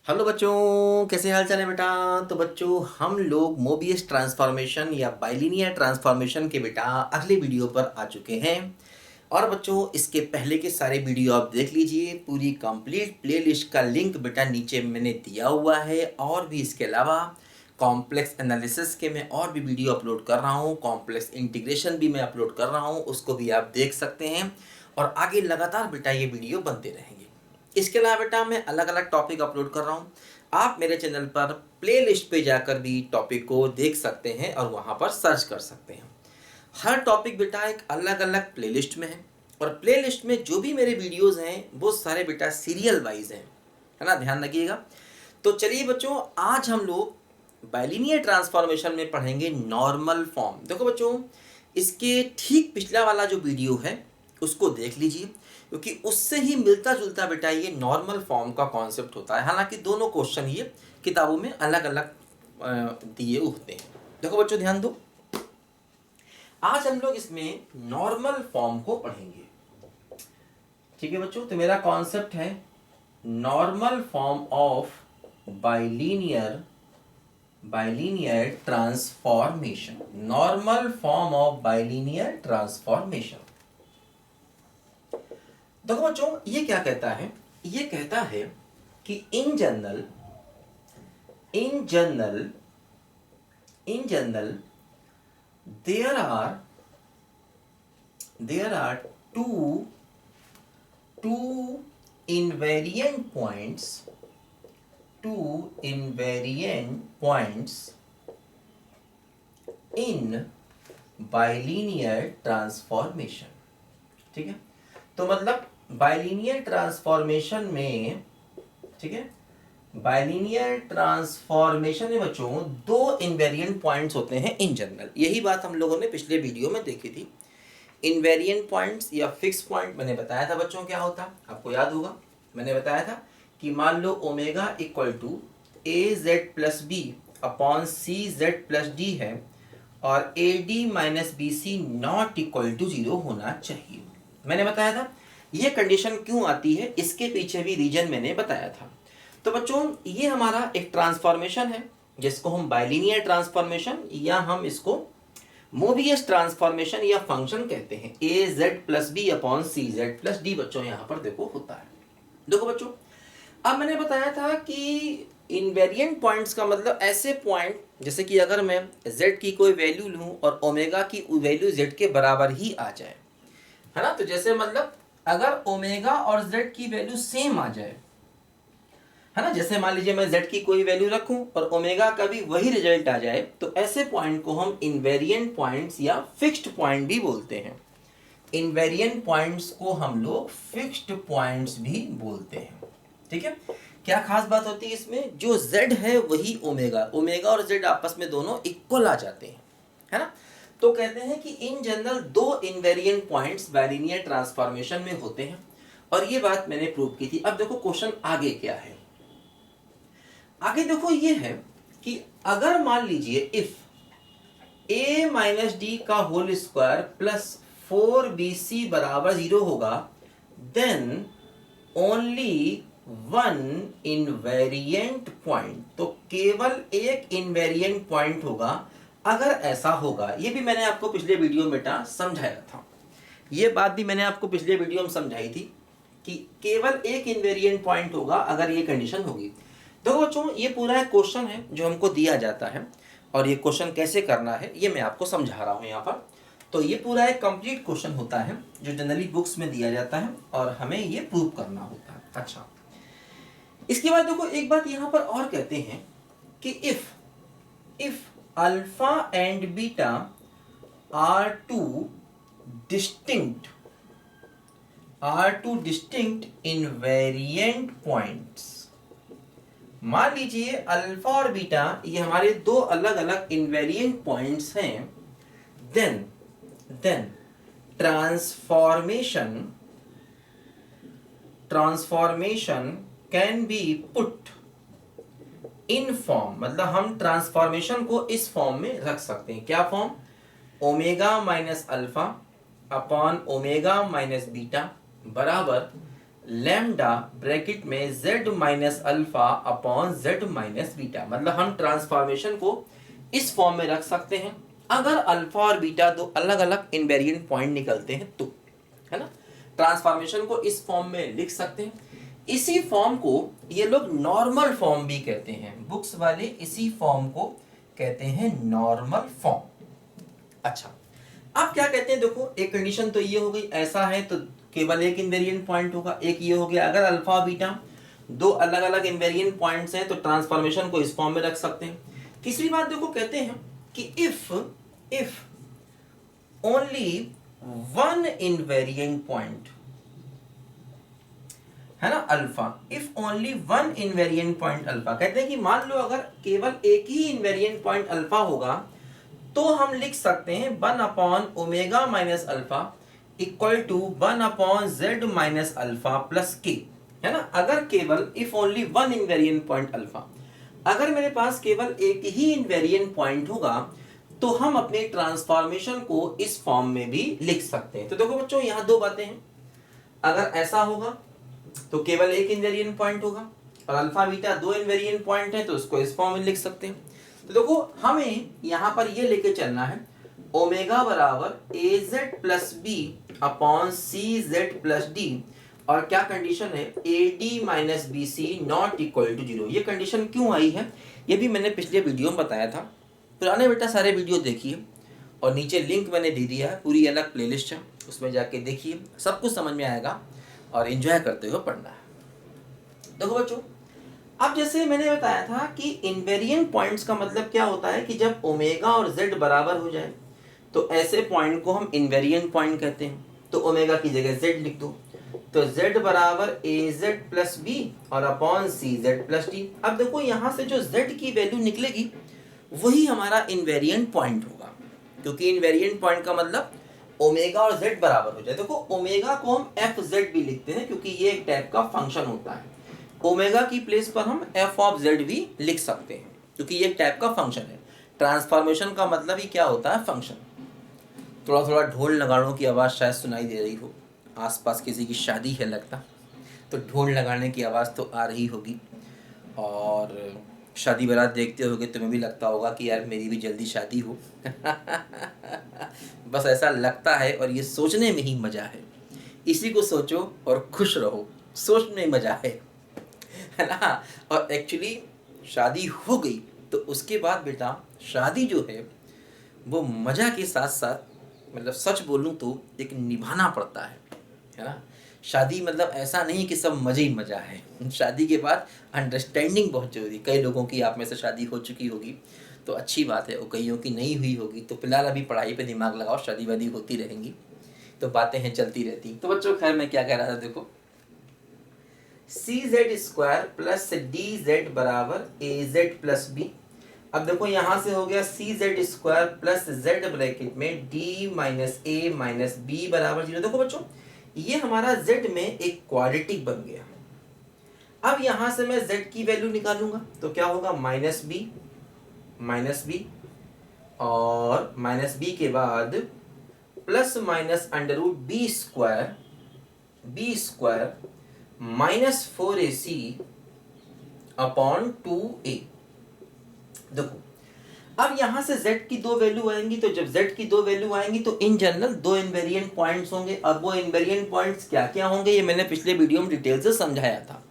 Hello बच्चों, कैसे हाल चाल है बेटा। तो बच्चों, हम लोग मोबियस ट्रांसफॉर्मेशन या बाइलिनियर ट्रांसफॉर्मेशन के बेटा अगले वीडियो पर आ चुके हैं। और बच्चों, इसके पहले के सारे वीडियो आप देख लीजिए। पूरी कंप्लीट प्लेलिस्ट का लिंक बेटा नीचे मैंने दिया हुआ है। और भी इसके अलावा कॉम्प्लेक्स एनालिसिस के मैं और भी वीडियो अपलोड कर रहा हूँ, कॉम्प्लेक्स इंटीग्रेशन भी मैं अपलोड कर रहा हूँ, उसको भी आप देख सकते हैं। और आगे लगातार बेटा ये वीडियो बनते रहेंगे। इसके अलावा बेटा मैं अलग अलग टॉपिक अपलोड कर रहा हूँ। आप मेरे चैनल पर प्लेलिस्ट पे जाकर भी टॉपिक को देख सकते हैं और वहाँ पर सर्च कर सकते हैं। हर टॉपिक बेटा एक अलग अलग प्लेलिस्ट में है। और प्लेलिस्ट में जो भी मेरे वीडियोस हैं वो सारे बेटा सीरियल वाइज हैं, है ना, ध्यान रखिएगा। तो चलिए बच्चों, आज हम लोग बाइलिनियर ट्रांसफॉर्मेशन में पढ़ेंगे नॉर्मल फॉर्म। देखो बच्चों, इसके ठीक पिछला वाला जो वीडियो है उसको देख लीजिए, क्योंकि उससे ही मिलता जुलता बेटा ये नॉर्मल फॉर्म का कॉन्सेप्ट होता है। हालांकि दोनों क्वेश्चन ये किताबों में अलग अलग दिए होते हैं। देखो बच्चों, ध्यान दो। आज हम लोग इसमें नॉर्मल फॉर्म को पढ़ेंगे। ठीक है बच्चों, तो मेरा कॉन्सेप्ट है normal form of bilinear transformation. Normal form of bilinear transformation. देखो बच्चों, ये क्या कहता है? ये कहता है कि in general there are two invariant points in bilinear transformation। ठीक है, तो मतलब बाइलिनियर ट्रांसफॉर्मेशन में, ठीक है, बाइलिनियर ट्रांसफॉर्मेशन में बच्चों दो इनवेरिएंट पॉइंट्स होते हैं इन जनरल। यही बात हम लोगों ने पिछले वीडियो में देखी थी। इनवेरिएंट पॉइंट्स या फिक्स पॉइंट मैंने बताया था बच्चों क्या होता, आपको याद होगा। मैंने बताया था कि मान लो omega equal to A Z plus B upon C Z plus D है और A D minus B C not equal to 0 होना चाहिए। मैंने बताया था ये कंडीशन क्यों आती है, इसके पीछे भी रीजन मैंने बताया था। तो बच्चों, ये हमारा एक ट्रांसफॉर्मेशन है जिसको हम बाइलिनियर ट्रांसफॉर्मेशन या हम इसको मोबियस ट्रांसफॉर्मेशन या फंक्शन कहते हैं। ए Z plus B upon C Z plus D बच्चों यहाँ पर देखो होता है। देखो बच्चों, अब मैंने बताया था कि इनवेरिएंट पॉइंट्स का मतलब ऐसे पॉइंट जैसे कि अगर मैं z की कोई वैल्यू लूं और ओमेगा की वैल्यू z के बराबर ही आ जाए, है ना। तो जैसे मतलब अगर ओमेगा और z की वैल्यू सेम आ जाए, है ना, जैसे मान लीजिए मैं z की कोई वैल्यू रखूं और ओमेगा का भी वही रिजल्ट आ जाए, तो ऐसे पॉइंट को हम इनवेरिएंट पॉइंट्स या फिक्स्ड पॉइंट भी बोलते हैं। इनवेरिएंट पॉइंट्स को हम लोग फिक्स्ड पॉइंट्स भी बोलते हैं। ठीक है, क्या खास बात होती है इसमें? जो z है वही ओमेगा और z आपस में दोनों इक्वल आ जाते हैं, है ना। तो कहते हैं कि इन जनरल दो इनवेरिएंट पॉइंट्स बाइलिनियर ट्रांसफॉर्मेशन में होते हैं। और ये बात मैंने प्रूव की थी। अब देखो क्वेश्चन आगे क्या है। आगे देखो ये है कि अगर मान लीजिए इफ a माइनस डी का होल स्क्वायर प्लस 4bc बराबर 0 होगा, then only one invariant point, तो केवल एक इनवेरिएंट पॉइंट होगा अगर ऐसा होगा। ये भी मैंने आपको पिछले वीडियो में बेटा समझाया था। ये बात भी मैंने आपको पिछले वीडियो में समझाई थी कि केवल एक इनवेरिएंट पॉइंट होगा अगर ये कंडीशन होगी। तो बच्चों, ये पूरा एक क्वेश्चन है जो हमको दिया जाता है और ये क्वेश्चन कैसे करना है ये मैं आपको समझा रहा हूँ यहाँ पर। तो ये पूरा एक कंप्लीट क्वेश्चन होता है जो जनरली बुक्स में दिया जाता है और हमें ये प्रूव करना होता है। अच्छा, इसके बाद देखो एक बात यहाँ पर और कहते हैं कि if alpha and beta are two distinct invariant points. मान लीजिए अल्फा और बीटा ये हमारे दो अलग अलग इनवेरिएंट पॉइंट्स हैं, then transformation can be put in form. मतलब हम ट्रांसफॉर्मेशन को इस फॉर्म में रख सकते हैं। क्या form? Omega minus alpha upon omega minus beta बराबर लैम्डा ब्रैकेट में z minus alpha upon z minus beta. मतलब हम ट्रांसफॉर्मेशन को इस फॉर्म में रख सकते हैं अगर अल्फा और बीटा दो अलग अलग इनवेरिएंट पॉइंट निकलते हैं तो, है ना। ट्रांसफॉर्मेशन को इस फॉर्म में लिख सकते हैं। इसी फॉर्म को ये लोग नॉर्मल फॉर्म भी कहते हैं, बुक्स वाले इसी फॉर्म को कहते हैं नॉर्मल फॉर्म। अच्छा, अब क्या कहते हैं, देखो एक कंडीशन तो ये हो गई, ऐसा है तो केवल एक इनवेरिएंट पॉइंट होगा। एक ये हो गया अगर अल्फा और बीटा दो अलग अलग इनवेरिएंट पॉइंट्स हैं तो ट्रांसफॉर्मेशन को इस फॉर्म में रख सकते हैं। तीसरी बात देखो, कहते हैं कि if only one invariant point, है ना, alpha, if only one invariant point alpha, कहते हैं कि मान लो अगर केवल एक ही इनवेरिएंट पॉइंट अल्फा होगा तो हम लिख सकते हैं 1 upon omega minus alpha equal to 1 upon Z minus alpha plus K, है ना। अगर केवल if only one invariant point alpha, अगर मेरे पास केवल एक ही इनवेरिएंट पॉइंट होगा तो हम अपने ट्रांसफॉर्मेशन को इस फॉर्म में भी लिख सकते हैं। तो देखो बच्चों, यहाँ दो बातें हैं, अगर ऐसा होगा तो केवल एक इनवेरिएंट पॉइंट होगा और अल्फा बीटा दो इनवेरिएंट पॉइंट है तो उसको इस फॉर्म में लिख सकते हैं। तो देखो हमें यहाँ पर ये लेके चलना है ओमेगा बराबर A Z plus B upon C Z plus D, और क्या कंडीशन है, A D minus B C not equal to 0। ये कंडीशन क्यों आई है ये भी मैंने पिछले वीडियो में बताया था, पुराने बेटा सारे वीडियो देखिए और नीचे लिंक मैंने दे दिया है, पूरी अलग प्लेलिस्ट है, उसमें जाके देखिए, सब कुछ समझ में आएगा और एंजॉय करते हुए पढ़ना है। देखो बच्चों, अब जैसे मैंने बताया था कि इनवेरिएंट पॉइंट्स का मतलब क्या होता है कि जब ओमेगा और जेड बराबर हो जाए तो ऐसे पॉइंट को हम इनवेरिएंट पॉइंट कहते हैं। तो ओमेगा की जगह जेड लिख दो, तो जेड बराबर ए जेड प्लस बी और upon C Z plus D. अब देखो यहाँ से जो जेड की वैल्यू निकलेगी वही हमारा इनवेरिएंट पॉइंट होगा, क्योंकि इनवेरिएंट पॉइंट का मतलब ओमेगा और जेड बराबर हो जाए। देखो ओमेगा को हम एफ जेड भी लिखते हैं क्योंकि ये एक टाइप का फंक्शन होता है। ओमेगा की प्लेस पर हम एफ ऑफ जेड भी लिख सकते हैं क्योंकि ये एक टाइप का फंक्शन है। ट्रांसफॉर्मेशन का मतलब ही क्या होता है, फंक्शन। थोड़ा थोड़ा ढोल नगाड़ों की आवाज़ शायद सुनाई दे रही हो, आसपास किसी की शादी है लगता, तो ढोल लगाने की आवाज़ तो आ रही होगी। और शादी बारात देखते होगे तुम्हें भी लगता होगा कि यार मेरी भी जल्दी शादी हो। बस ऐसा लगता है और ये सोचने में ही मज़ा है। इसी को सोचो और खुश रहो, सोचने में मज़ा है ना। और एक्चुअली शादी हो गई तो उसके बाद बेटा शादी जो है वो मज़ा के साथ साथ, मतलब सच बोलूँ तो एक निभाना पड़ता है ना। शादी मतलब ऐसा नहीं कि सब मज़े ही मज़ा है, शादी के बाद अंडरस्टैंडिंग बहुत जरूरी। कई लोगों की आप में से शादी हो चुकी होगी तो अच्छी बात है, और कईयों की नहीं हुई होगी तो फिलहाल अभी पढ़ाई पे दिमाग लगाओ, शादी वादी होती रहेंगी तो बातें हैं चलती रहती। तो बच्चों खैर मैं क्या कह रहा था, देखो C Z square plus D Z बराबर ए जेड प्लस बी। अब देखो यहाँ से हो गया C Z square plus Z bracket में D minus A minus B बराबर 0। देखो बच्चों ये हमारा z में एक क्वाड्रेटिक बन गया। अब यहां से मैं z की वैल्यू निकालूंगा तो क्या होगा, माइनस बी और माइनस बी के बाद plus minus under root B square minus 4ac upon 2a। देखो अब यहां से z की दो वैल्यू आएंगी, तो जब z की दो वैल्यू आएंगी तो इन जनरल दो इनवेरिएंट पॉइंट्स होंगे। अब वो इनवेरिएंट पॉइंट्स क्या क्या होंगे ये मैंने पिछले वीडियो में डिटेल से समझाया था,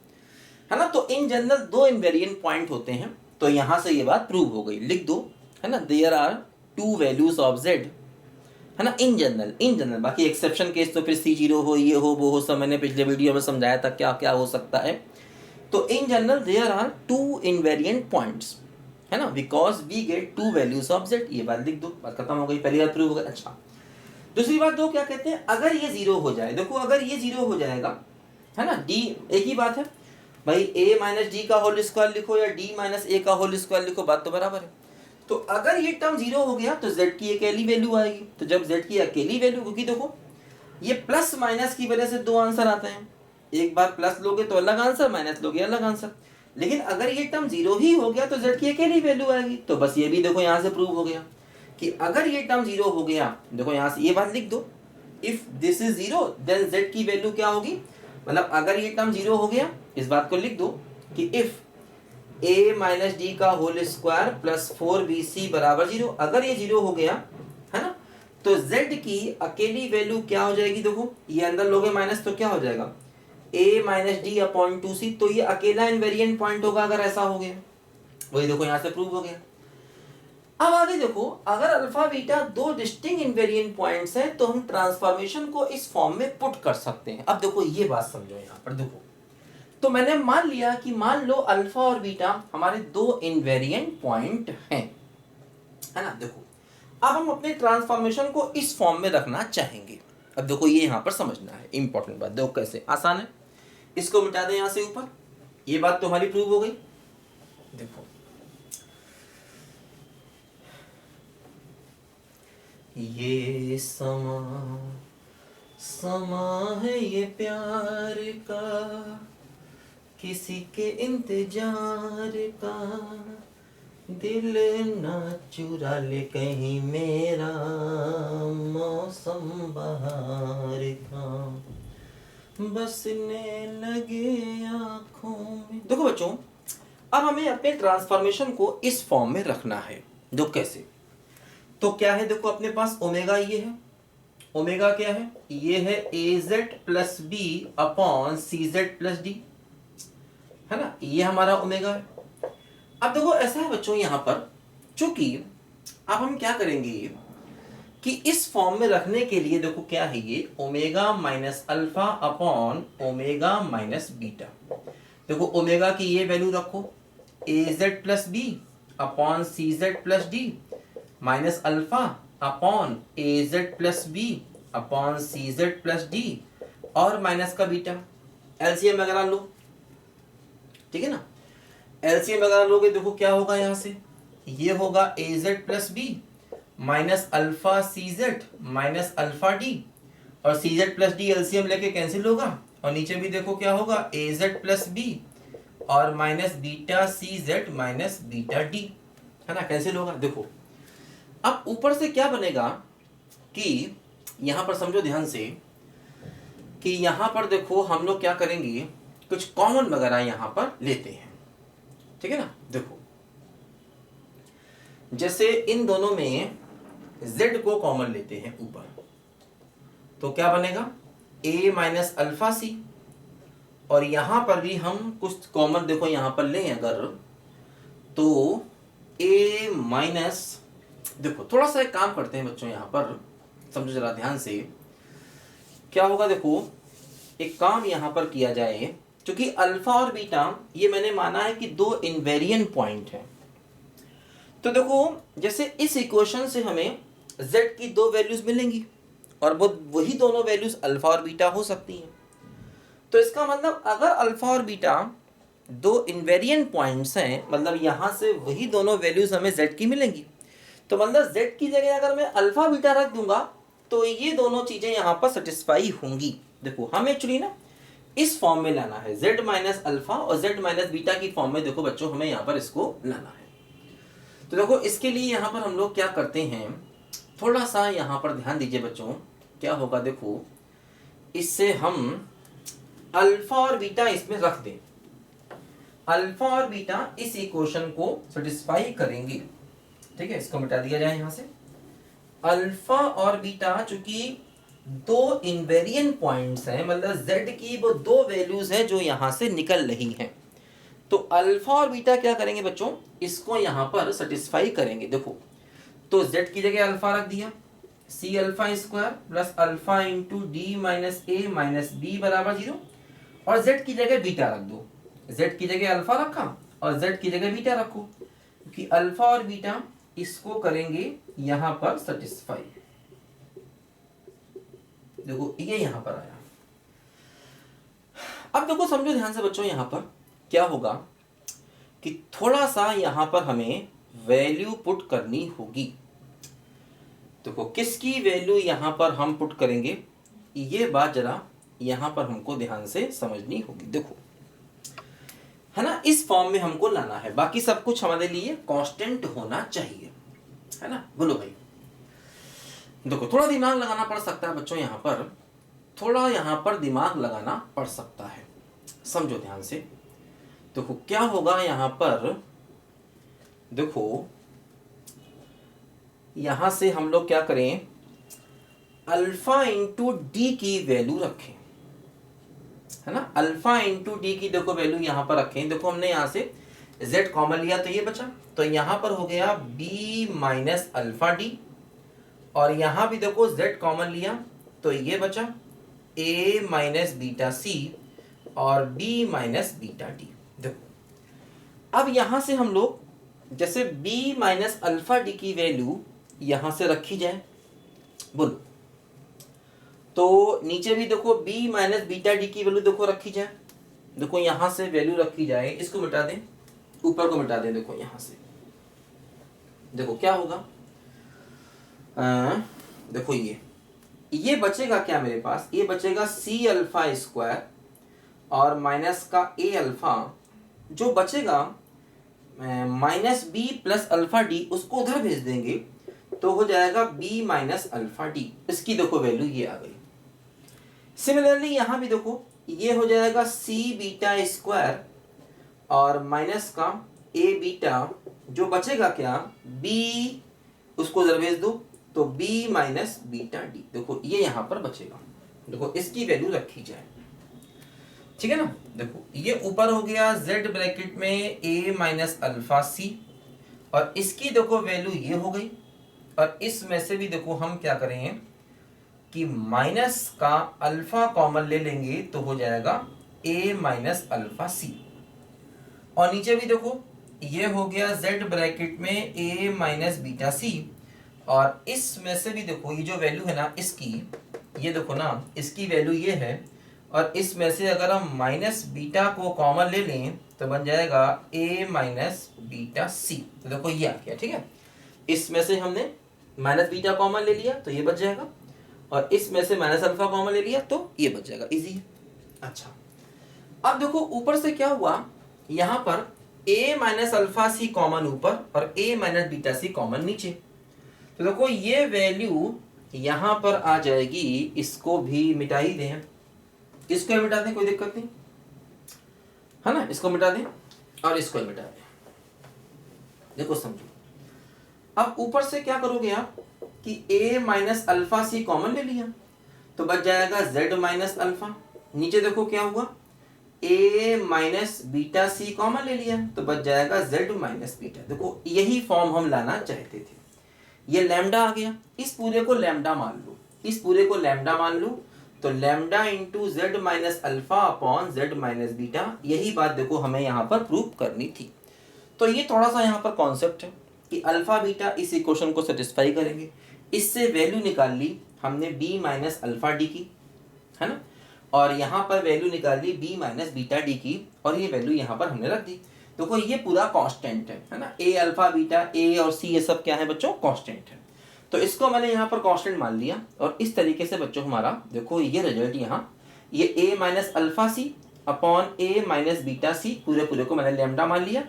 है ना। तो इन जनरल दो इनवेरिएंट पॉइंट होते हैं, तो यहां से ये बात प्रूव हो गई, लिख दो, है ना। There are two values of z, है ना, इन जनरल। बाकी एक्सेप्शन केस तो फिर C0 हो, ये हो, वो हो, सब मैंने पिछले वीडियो में समझाया था क्या क्या हो सकता है। तो in general there are two invariant points, है ना, because we get two values of z। ये बात लिख दो, बात खत्म हो गई, पहली बात प्रूव हो गई। अच्छा, दूसरी बात दो क्या कहते हैं, अगर ये 0 हो जाए, देखो अगर ये 0 हो जाएगा, है ना, d एक ही बात है भाई, a माइनस डी का होल स्क्वायर लिखो या d माइनस a का होल स्क्वायर लिखो, बात तो बराबर है। तो अगर ये टर्म 0 हो गया तो z की अकेली वैल्यू आएगी। तो जब z की अकेली वैल्यू होगी, देखो ये प्लस माइनस की वजह से दो आंसर आते हैं, एक बार प्लस लोगे तो अलग आंसर, माइनस लोगे अलग आंसर। लेकिन अगर ये टर्म 0 ही हो गया तो z की अकेली वैल्यू आएगी। तो बस ये भी देखो यहाँ से प्रूव हो गया कि अगर ये टर्म 0 हो गया, देखो यहाँ से ये बात लिख दो, if this is 0 then z की वैल्यू क्या होगी, मतलब अगर ये टर्म 0 हो गया, इस बात को लिख दो कि इफ a माइनस डी का होल स्क्वायर प्लस 4bc बराबर 0, अगर ये 0 हो गया है ना, तो z की अकेली वैल्यू क्या हो जाएगी, देखो ये अंदर लोगे माइनस तो क्या हो जाएगा a minus D upon 2c, तो ये अकेला इनवेरिएंट पॉइंट होगा अगर ऐसा हो गया, वही देखो यहां से प्रूव हो गया। अब आगे देखो, अगर अल्फा बीटा दो डिस्टिंक्ट इनवेरिएंट पॉइंट्स हैं तो हम ट्रांसफॉर्मेशन को इस फॉर्म में पुट कर सकते हैं। अब देखो ये बात समझो, यहां पर देखो, तो मैंने मान लिया कि मान लो अल्फा और बीटा हमारे दो इनवेरिएंट पॉइंट हैं, है ना। देखो अब हम अपने ट्रांसफॉर्मेशन को इस फॉर्म में रखना चाहेंगे। अब देखो ये यहां पर समझना है, इंपॉर्टेंट बात। देखो कैसे, आसान है, इसको मिटा दें यहां से ऊपर, ये बात तो हमारी प्रूव हो गई। देखो ये समा है ये प्यार का, किसी के इंतजार का, दिल ना चुरा ले कहीं मेरा मौसम बहार का, बसने लगे आँखों में। देखो बच्चों, अब हमें अपने ट्रांसफॉर्मेशन को इस फॉर्म में रखना है। देखो कैसे, तो क्या है, देखो अपने पास ओमेगा ये है, ओमेगा क्या है, ये है az plus B upon C Z plus D, है ना, ये हमारा ओमेगा है। अब देखो ऐसा है बच्चों, यहां पर चूंकि अब हम क्या करेंगे कि इस फॉर्म में रखने के लिए देखो क्या है, ये omega minus alpha upon omega minus beta. देखो ओमेगा की ये वैल्यू रखो, az plus B upon C Z plus D minus alpha upon az plus B upon C Z plus D और माइनस का बीटा। एलसीएम वगैरह लो, ठीक है ना, एलसीएम वगैरह लोगे, देखो क्या होगा, यहां से ये होगा az plus B minus alpha C Z minus alpha D, और C Z plus D LCM लेके कैंसिल होगा, और नीचे भी देखो क्या होगा az प्लस बी और minus beta C Z minus beta D, है ना, कैंसिल होगा। देखो अब ऊपर से क्या बनेगा कि यहां पर समझो ध्यान से कि यहां पर देखो हम लोग क्या करेंगे, कुछ कॉमन वगैरह यहां पर लेते हैं, ठीक है ना। देखो जैसे इन दोनों में z को कॉमन लेते हैं ऊपर, तो क्या बनेगा a माइनस अल्फा सी, और यहां पर भी हम कुछ कॉमन देखो यहां पर लें अगर, तो a माइनस, देखो थोड़ा सा एक काम करते हैं बच्चों, यहां पर समझो जरा ध्यान से क्या होगा। देखो एक काम यहां पर किया जाए, क्योंकि अल्फा और बीटा ये मैंने माना है कि दो इनवेरिएंट पॉइंट हैं, तो देखो जैसे इस इक्वेशन से हमें z की दो वैल्यूज मिलेंगी और वो वही दोनों वैल्यूज अल्फा और बीटा हो सकती हैं। तो इसका मतलब अगर अल्फा और बीटा दो इनवेरिएंट पॉइंट्स हैं, मतलब यहां से वही दोनों वैल्यूज हमें z की मिलेंगी, तो मतलब z की जगह अगर मैं अल्फा बीटा रख दूंगा तो ये दोनों चीजें यहां पर सेटिस्फाई होंगी। देखो हम एक्चुअली ना इस फॉर्म में लाना है, z माइनस अल्फा और z माइनस बीटा की फॉर्म में देखो बच्चों हमें यहाँ पर इसको लाना है। तो देखो इसके लिए यहाँ पर हम लोग क्या करते हैं, थोड़ा सा यहाँ पर ध्यान दीजिए बच्चों, क्या होगा देखो, इससे हम अल्फा और बीटा इसमें रख दें, अल्फा और बीटा इस इक्वेशन को सेटिस्फाई करेंगे, ठीक है, इसको मिटा दिया जाए यहां से। अल्फा और बीटा चूंकि दो इनवेरिएंट पॉइंट्स हैं, मतलब z की वो दो वैल्यूज हैं जो यहां से निकल रही हैं, तो अल्फा और बीटा क्या करेंगे बच्चों, इसको यहां पर सेटिस्फाई करेंगे। देखो तो z की जगह अल्फा रख दिया, C alpha square plus alpha into D minus A minus B बराबर 0, और z की जगह बीटा रख दो, z की जगह अल्फा रखा और z की जगह बीटा रखो, क्योंकि अल्फा और बीटा इसको करेंगे यहां पर सेटिस्फाई। देखो ये यहां पर आया। अब देखो समझो ध्यान से बच्चों, यहां पर क्या होगा कि थोड़ा सा यहां पर हमें वैल्यू पुट करनी होगी। देखो किसकी वैल्यू यहां पर हम पुट करेंगे, ये बात जरा यहां पर हमको ध्यान से समझनी होगी। देखो है ना, इस फॉर्म में हमको लाना है, बाकी सब कुछ हमारे लिए कांस्टेंट होना चाहिए, है ना, बोलो भाई। देखो थोड़ा दिमाग लगाना पड़ सकता है बच्चों, यहां पर थोड़ा यहाँ पर दिमाग लगाना पड़ सकता है, समझो ध्यान से। देखो क्या होगा यहाँ पर, देखो यहाँ से हम लोग क्या करें, अल्फा इंटू डी की वैल्यू रखें, है ना। अल्फा इंटू डी की देखो वैल्यू यहाँ पर रखें। देखो हमने यहाँ से z कॉमन लिया तो ये बचा, तो यहाँ पर हो गया b माइनस अल्फा डी, और यहाँ भी देखो z कॉमन लिया तो ये बचा a माइनस बीटा सी और b माइनस बीटा डी। देखो अब यहाँ से हम लोग जैसे b माइनस अल्फा डी की वैल्यू यहाँ से रखी जाए, बोलो, तो नीचे भी देखो b माइनस बीटा डी की वैल्यू देखो रखी जाए। देखो यहाँ से वैल्यू रखी जाए, इसको मिटा दें, ऊपर को मिटा दें। देखो यहाँ से देखो क्या होगा, देखो ये बचेगा क्या मेरे पास, ये बचेगा c अल्फा स्क्वायर और माइनस का a अल्फा, जो बचेगा minus b plus alpha D, उसको उधर भेज देंगे तो हो जाएगा b माइनस अल्फा डी। इसकी देखो वैल्यू ये आ गई। सिमिलरली यहाँ भी देखो ये हो जाएगा c बीटा स्क्वायर और माइनस का a बीटा, जो बचेगा क्या b, उसको उधर भेज दो तो b माइनस बीटा डी। देखो ये यहाँ पर बचेगा, देखो इसकी वैल्यू रखी जाए, ठीक है ना। देखो ये ऊपर हो गया z ब्रैकेट में a माइनस अल्फा सी, और इसकी देखो वैल्यू ये हो गई, और इसमें से भी देखो हम क्या करेंगे कि माइनस का अल्फा कॉमन ले लेंगे तो हो जाएगा a माइनस अल्फा सी, और नीचे भी देखो ये हो गया z ब्रैकेट में a माइनस बीटा सी, और इसमें से भी देखो ये जो वैल्यू है ना इसकी, ये देखो ना इसकी वैल्यू ये है, और इसमें से अगर हम माइनस बीटा को कॉमन ले लें तो बन जाएगा a माइनस बीटा सी। तो देखो ये आ गया, ठीक है। इसमें से हमने माइनस बीटा कॉमन ले लिया तो ये बच जाएगा, और इसमें से माइनस अल्फा कॉमन ले लिया तो ये बच जाएगा, इजी है। अच्छा अब देखो ऊपर से क्या हुआ, यहाँ पर a minus alpha C common ऊपर और a minus beta C common नीचे, तो देखो ये वैल्यू यहाँ पर आ जाएगी। इसको भी मिटा ही दें, इसको ही मिटा दें, कोई दिक्कत नहीं है ना, इसको मिटा दें और इसको ही मिटा दें। देखो समझो, अब ऊपर से क्या करोगे आप कि a minus alpha C common ले लिया तो बच जाएगा z माइनस अल्फा। नीचे देखो क्या हुआ, a minus beta C common ले लिया तो बच जाएगा z माइनस बीटा। देखो यही फॉर्म हम लाना चाहते थे। ये लैम्डा आ गया, इस पूरे को लैम्डा मान लो, इस पूरे को लैम्डा मान लो, तो lambda into Z minus alpha upon Z minus beta, यही बात देखो हमें यहाँ पर प्रूव करनी थी। तो ये थोड़ा सा यहाँ पर कॉन्सेप्ट है कि अल्फा बीटा इस इक्वेशन को सेटिस्फाई करेंगे। इससे वैल्यू निकाल ली हमने b माइनस अल्फा डी की, है ना, और यहाँ पर वैल्यू निकाल ली b माइनस बीटा डी की, और ये वैल्यू यहाँ पर हमने रख दी। देखो ये पूरा कांस्टेंट है ना, a अल्फा बीटा a और c ये सब क्या है बच्चों, कांस्टेंट है। तो इसको मैंने यहाँ पर कांस्टेंट मान लिया, और इस तरीके से बच्चों हमारा देखो ये रिजल्ट यहाँ, ये a minus alpha C upon a minus beta C, पूरे पूरे को मैंने लैम्डा मान लिया।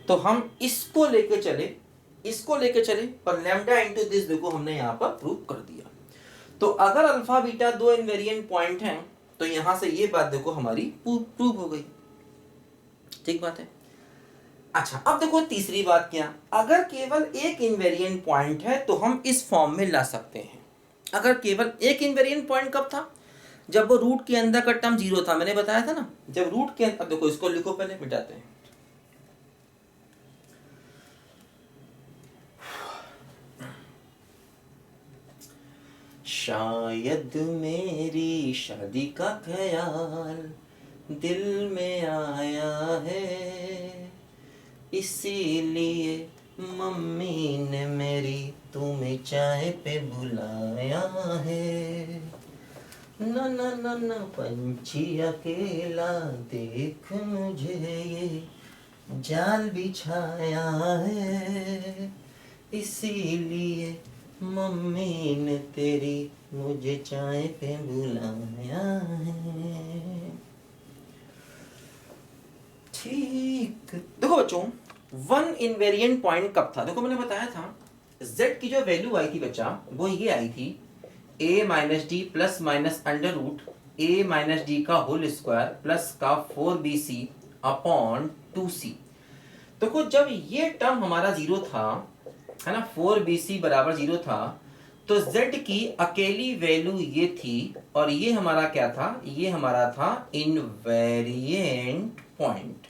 तो हम इसको लेके चले, इसको लेके चले, और लैम्डा इंटू दिस देखो हमने यहाँ पर प्रूव कर दिया। तो अगर अल्फा बीटा दो इनवेरिएंट पॉइंट हैं तो यहाँ से ये बात देखो हमारी प्रूव हो गई, ठीक बात है। अच्छा अब देखो तीसरी बात क्या, अगर केवल एक इनवेरिएंट पॉइंट है तो हम इस फॉर्म में ला सकते हैं। अगर केवल एक इनवेरिएंट पॉइंट कब था, जब वो रूट के अंदर का टर्म जीरो था, मैंने बताया था ना, जब रूट के अंदर। अब देखो इसको लिखो, पहले मिटाते हैं। शायद मेरी शादी का ख्याल दिल में आया है, इसीलिए मम्मी ने मेरी तुम्हें चाय पे बुलाया है। ना ना ना ना पंछी अकेला देख, मुझे ये जाल बिछाया है, इसीलिए मम्मी ने तेरी मुझे चाय पे बुलाया है। ठीक, देखो बच्चों वन इनवेरिएंट पॉइंट कब था, देखो मैंने बताया था z की जो वैल्यू आई थी बच्चा, वो ये आई थी a minus D plus minus under root A minus D का होल स्क्वायर प्लस का 4bc अपॉन 2c। देखो जब ये टर्म हमारा जीरो था, है ना, 4bc बराबर जीरो था, तो z की अकेली वैल्यू ये थी और ये हमारा क्या था, ये हमारा था इनवेरिएंट पॉइंट।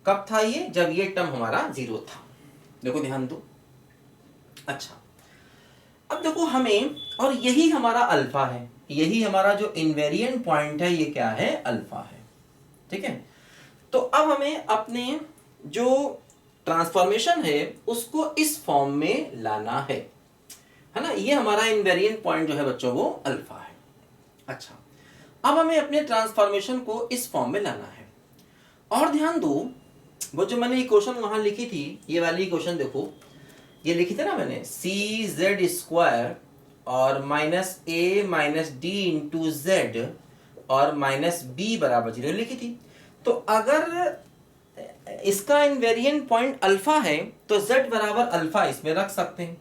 कब था ये, जब ये टर्म हमारा जीरो था। देखो ध्यान दो। अच्छा अब देखो हमें, और यही हमारा अल्फा है, यही हमारा जो इनवेरिएंट पॉइंट है ये क्या है, अल्फा है। ठीक है, तो अब हमें अपने जो ट्रांसफॉर्मेशन है उसको इस फॉर्म में लाना है ना। ये हमारा इनवेरिएंट पॉइंट जो है बच्चों वो अल्फा है। अच्छा अब हमें अपने ट्रांसफॉर्मेशन को इस फॉर्म में लाना है। और ध्यान दो, वो जो मैंने इक्वेशन वहां लिखी थी, ये वाली इक्वेशन देखो, ये लिखी थी ना मैंने, सी जेड स्क्वायर और minus A minus D into Z और माइनस बी बराबर जीरो लिखी थी। तो अगर इसका इनवेरिएंट पॉइंट अल्फा है तो z बराबर अल्फा इसमें रख सकते हैं,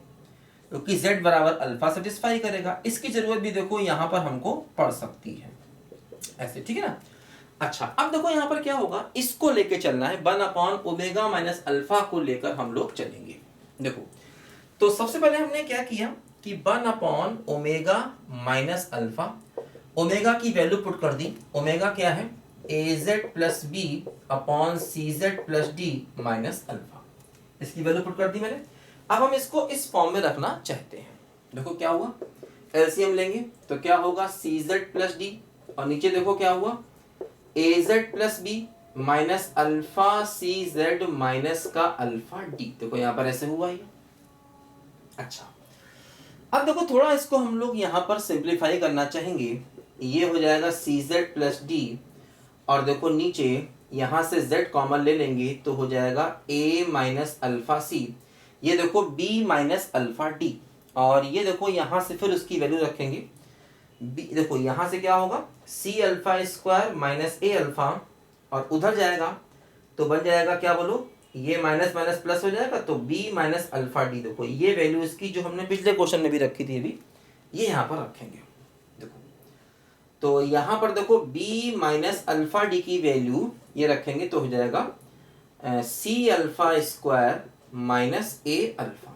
क्योंकि z बराबर अल्फा सेटिस्फाई करेगा। इसकी जरूरत भी देखो यहाँ पर हमको पड़ सकती है ऐसे, ठीक है ना। अच्छा अब देखो यहाँ पर क्या होगा, इसको लेके चलना है, 1 अपॉन ओमेगा माइनस अल्फा को लेकर हम लोग चलेंगे। देखो तो सबसे पहले हमने क्या किया कि 1 upon omega minus alpha, omega की वैल्यू पुट कर दी। ओमेगा क्या है, az plus B upon C Z plus D minus alpha, इसकी वैल्यू पुट कर दी मैंने। अब हम इसको इस फॉर्म में रखना चाहते हैं। देखो क्या हुआ, एलसीएम लेंगे तो क्या होगा, सी जेड प्लस डी, और नीचे देखो क्या हुआ, A Z plus B minus alpha C Z minus का अल्फा डी। देखो यहाँ पर ऐसे हुआ ये। अच्छा अब देखो थोड़ा इसको हम लोग यहाँ पर सिंप्लीफाई करना चाहेंगे। ये हो जाएगा सी जेड प्लस डी, और देखो नीचे यहाँ से z कॉमन ले लेंगे तो हो जाएगा a माइनस अल्फा सी, ये देखो b माइनस अल्फा डी, और ये देखो यहाँ से फिर उसकी वैल्यू रखेंगे b, देखो यहाँ से क्या होगा c alpha square minus a alpha, और उधर जाएगा तो बन जाएगा क्या बोलो, ये माइनस माइनस प्लस हो जाएगा तो b माइनस अल्फा डी। देखो ये वैल्यू इसकी जो हमने पिछले क्वेश्चन में भी रखी थी अभी, ये यहाँ पर रखेंगे। देखो तो यहाँ पर देखो b माइनस अल्फा डी की वैल्यू ये रखेंगे तो हो जाएगा c alpha square minus a alpha.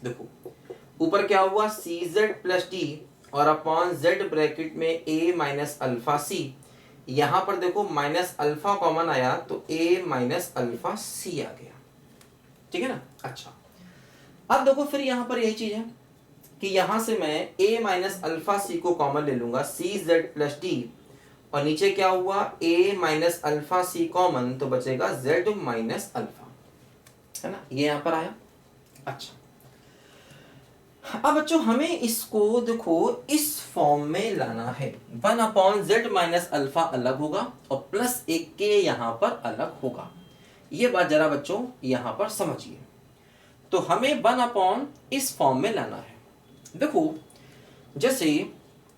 देखो ऊपर क्या हुआ, सी जेड प्लस डी और अपॉन z ब्रैकेट में a माइनस अल्फा c, यहाँ पर देखो माइनस अल्फा कॉमन आया तो a माइनस अल्फा c आ गया। ठीक है ना। अच्छा अब देखो फिर यहाँ पर यही चीज है कि यहाँ से मैं a माइनस अल्फा सी को कॉमन ले लूंगा, सी जेड प्लस डी, और नीचे क्या हुआ a minus alpha C common तो बचेगा z माइनस अल्फा, है ना, ये यहाँ पर आया। अच्छा अब बच्चों हमें इसको देखो इस फॉर्म में लाना है, 1 अपॉन जेड माइनस अल्फा अलग होगा और प्लस एक के यहाँ पर अलग होगा। ये बात जरा बच्चों यहाँ पर समझिए। तो हमें 1 अपॉन इस फॉर्म में लाना है। देखो जैसे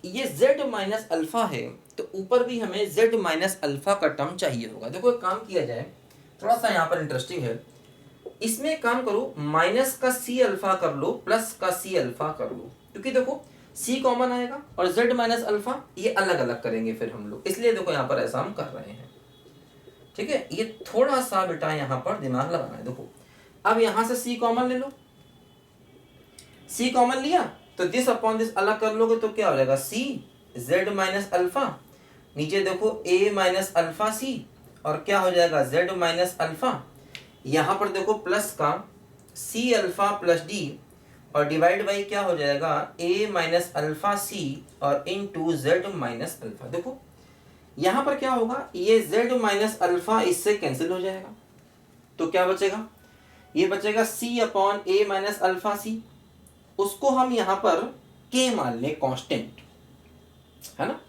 ये z माइनस अल्फा है तो ऊपर भी हमें z माइनस अल्फा का टर्म चाहिए होगा। देखो एक काम किया जाए, थोड़ा सा यहाँ पर इंटरेस्टिंग है, इसमें एक काम करो, माइनस का c अल्फा कर लो, प्लस का c अल्फा कर लो, क्योंकि देखो c कॉमन आएगा और z माइनस अल्फा ये अलग अलग करेंगे फिर हम लोग, इसलिए देखो यहाँ पर ऐसा हम कर रहे हैं। ठीक है, ये थोड़ा सा बेटा यहाँ पर दिमाग लगाना है। देखो अब यहाँ से c कॉमन ले लो, c कॉमन लिया तो दिस अपॉन दिस अलग कर लोगे तो क्या हो जाएगा, c z माइनस अल्फा, नीचे देखो a माइनस अल्फा c, और क्या हो जाएगा z माइनस अल्फा, यहाँ पर देखो प्लस का c अल्फा प्लस d, और डिवाइड बाई क्या हो जाएगा a माइनस अल्फा c और इनटू z माइनस अल्फा। देखो यहाँ पर क्या होगा, ये z माइनस अल्फा इससे कैंसिल हो जाएगा तो क्या बचेगा, ये बचेगा c upon a minus alpha c, उसको हम यहाँ पर k मान लें कांस्टेंट, है ना,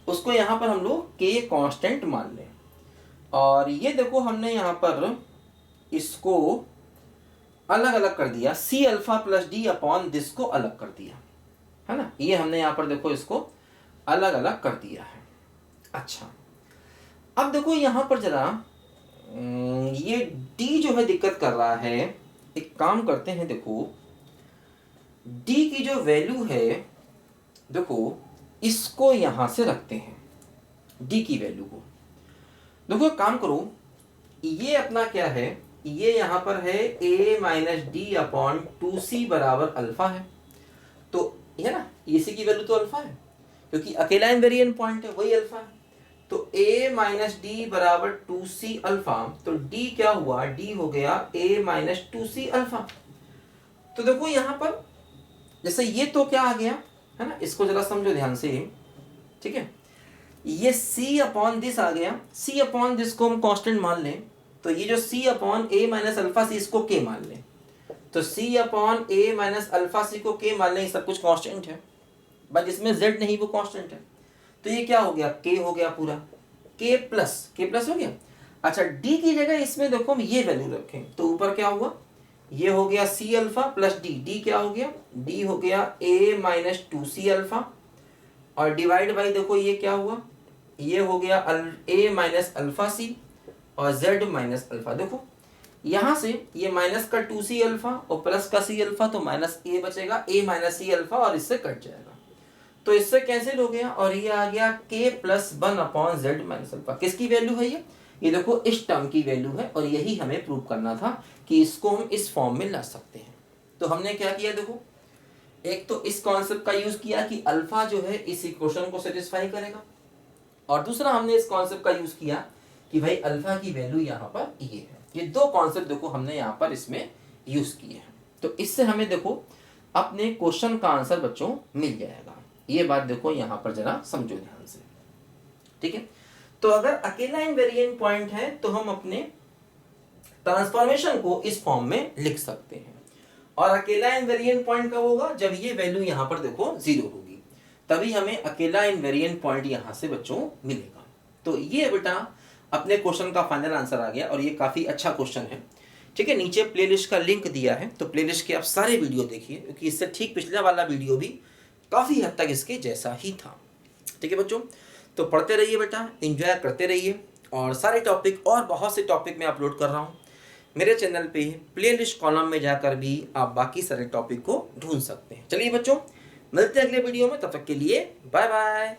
उसको यहाँ पर हम लोग k कांस्टेंट मान लें। और ये देखो हमने यहाँ पर इसको अलग अलग कर दिया, c alpha plus D upon this को अलग कर दिया, है ना, ये हमने यहाँ पर देखो इसको अलग अलग कर दिया है। अच्छा अब देखो यहाँ पर जरा ये d जो है दिक्कत कर रहा है, एक काम करते हैं, देखो d की जो वैल्यू है, देखो इसको यहां से रखते हैं डी की वैल्यू को। देखो एक काम करो, ये अपना क्या है, ये यहां पर है a minus D upon 2c बराबर अल्फा है, तो ये ना इसी की वैल्यू तो अल्फा है क्योंकि अकेला इनवेरिएंट पॉइंट है वही अल्फा है। तो a माइनस डी बराबर 2c अल्फा, तो d क्या हुआ, d हो गया a माइनस 2c अल्फा। तो देखो यहाँ पर जैसे ये तो क्या आ गया है ना, इसको जरा समझो ध्यान से, ठीक है। ये c अपॉन दिस आ गया, c अपॉन दिस को हम कांस्टेंट मान लें, तो ये जो c upon a minus alpha c इसको k मान लें, तो c upon a minus alpha c को k मान लें, सब कुछ कांस्टेंट है, बट इसमें z नहीं वो कांस्टेंट है, तो ये क्या हो गया, k हो गया पूरा, k प्लस हो गया। अच्छा d की जगह इसमें देखो हम ये वैल्यू रखें, तो ऊपर क्या हुआ, ये हो गया c अल्फा प्लस d क्या हो गया, d हो गया a माइनस 2c अल्फा, और डिवाइड बाई देखो ये क्या हुआ, ये हो गया a माइनस अल्फा c और z माइनस अल्फा। देखो यहाँ से ये माइनस का 2c अल्फा और प्लस का c अल्फा, तो माइनस a बचेगा, a माइनस c अल्फा, और इससे कट जाएगा, तो इससे कैंसिल हो गया, और ये आ गया k plus 1 upon z minus alpha. किसकी वैल्यू है ये देखो इस टर्म की वैल्यू है, और यही हमें प्रूव करना था कि इसको हम इस फॉर्म में ला सकते हैं। तो हमने क्या किया, देखो एक तो इस कॉन्सेप्ट का यूज किया कि अल्फा जो है इस इक्वेशन को सेटिस्फाई करेगा, और दूसरा हमने इस कॉन्सेप्ट का यूज किया कि भाई अल्फा की वैल्यू यहाँ पर ये है। ये दो कॉन्सेप्ट देखो हमने यहाँ पर इसमें यूज किए हैं, तो इससे हमें देखो अपने क्वेश्चन का आंसर बच्चों मिल जाएगा। ये बात देखो यहाँ पर जरा समझो ध्यान से, ठीक है। तो अगर अकेला इनवेरिएंट पॉइंट है तो हम अपने ट्रांसफॉर्मेशन को इस फॉर्म में लिख सकते हैं, और अकेला इनवेरिएंट पॉइंट कब होगा, जब ये वैल्यू यहाँ पर देखो 0 होगी, तभी हमें अकेला इनवेरिएंट पॉइंट यहाँ से बच्चों मिलेगा। तो ये बेटा अपने क्वेश्चन का फाइनल आंसर आ गया, और ये काफ़ी अच्छा क्वेश्चन है, ठीक है। नीचे प्लेलिस्ट का लिंक दिया है, तो प्लेलिस्ट के आप सारे वीडियो देखिए, क्योंकि इससे ठीक पिछला वाला वीडियो भी काफ़ी हद तक इसके जैसा ही था, ठीक है बच्चों। तो पढ़ते रहिए बेटा, एंजॉय करते रहिए, और सारे टॉपिक और बहुत से टॉपिक मैं अपलोड कर रहा हूँ मेरे चैनल पे। प्लेलिस्ट कॉलम में जाकर भी आप बाकी सारे टॉपिक को ढूंढ सकते हैं। चलिए बच्चों, मिलते हैं अगले वीडियो में, तब तक के लिए बाय बाय।